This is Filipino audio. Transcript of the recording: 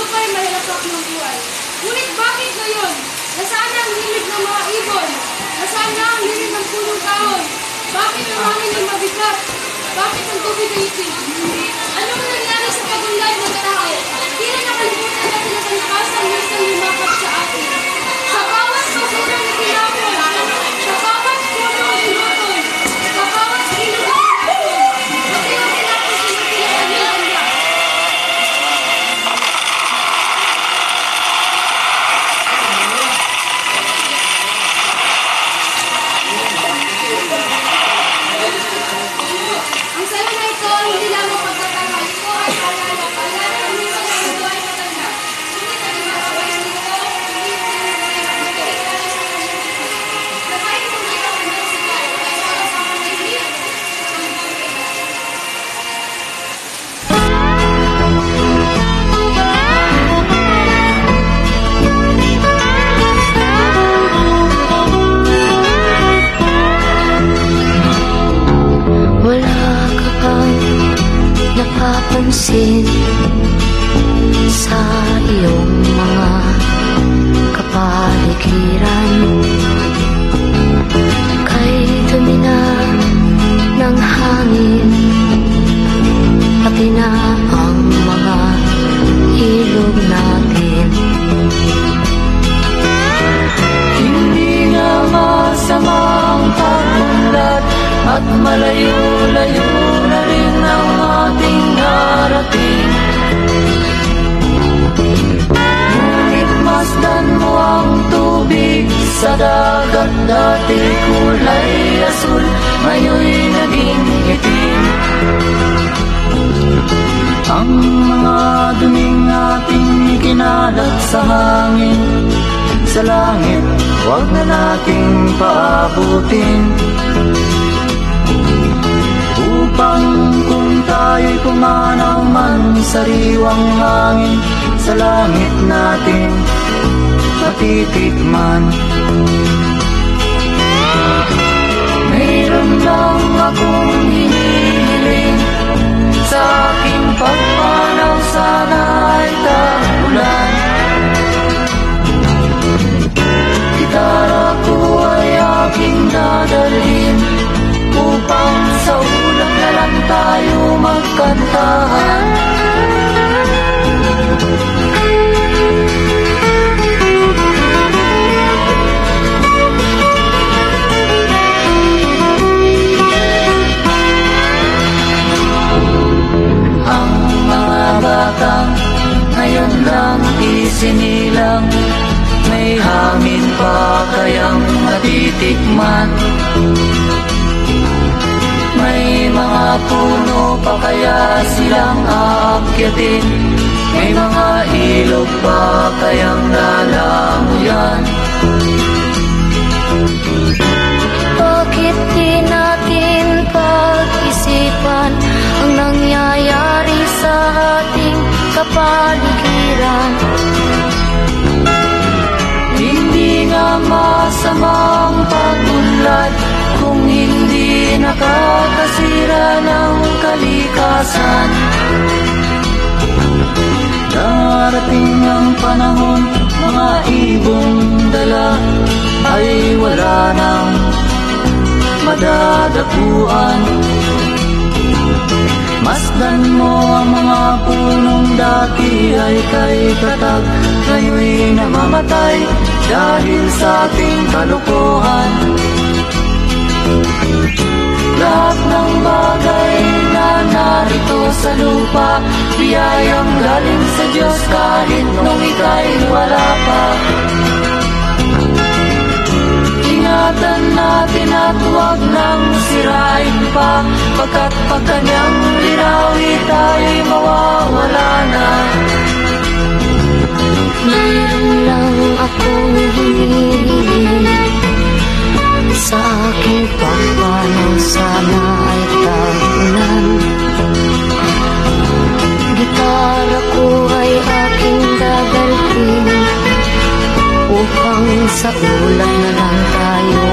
pa'y malalapak ng buhay. Ngunit bakit ngayon? Nasaan ang himig ng mga ibon? Nasaan na ang lirig ng punong kahoy? Bakit ang hangin ay mabigat? Bakit ang tubig ay itim? Anong nangyari sa pagunlad ng tao? Tila nakalimutan natin ang kalikasan na isang lumakad sa atin. Sa bawat basura na tinapon, sa bawat puno na tinapon, sa bawat ilog na tinapon, pati ang tinapon sa pinagkaganda. Ang sayo na ito, hindi lamang pagtatanga. Ito ay paalala. Paalala ng minsan na ito ay matanda. Ngunit ang nakawais nito, hindi pinagkakala sa kanyang ito. Nakain mo nito hanggang sikat. At para sa kanilin, hanggang ito. Wala ka bang napapansin sa iyong mga kapaligiran? Kay dumi na ng hangin, pati na ang mga ilog natin. Hindi nga masamang pagunlad at malayo-layo na rin ang ating narating. Ngunit masdan mo ang tubig sa dagat, dati kulay asul, ngayon'y naging itim. Ang mga duming ating ikinalat sa hangin, sa langit, huwag na nating paabutin. Upang kung tayo'y pumanaw man sa sariwang hangin, sa langit natin matitikman. Mayroon lang akong hinihiling, sa aking pagpanaw sana ay tagulan. Gitara ko ay aking dadalhin, upang sa ulap na lang tayo magkantahan. Ang mga batang ngayon lang isinilang, may hangin pa kayang matitikman? May mga puno pa kaya silang aakyatin? May mga ilog pa kayang lalamuyan? Bakit di natin pag-isipan ang nangyayari sa ating kapaligiran? Hindi nga masamang pagunlad kung hindi nakakasira ng kalikasan. Darating ang panahon, mga ibong dala ay wala nang madadapuan. Masdan mo ang mga punong dati ay kay katag, ngayon'y namamatay dahil sa ating kalukuhan. Lahat ng bagay na narito sa lupa, biyayang galing sa Diyos kahit nung ika'y wala pa. Ingatan natin at huwag nang sirain pa, pagkat pag kanyang linawi tayo'y mawawala na. Mayroon lang akong hinihiling, sa aking pagpanaw sana ay tagulan. Gitara ko ay aking dadalhin, upang sa ulap na lang tayo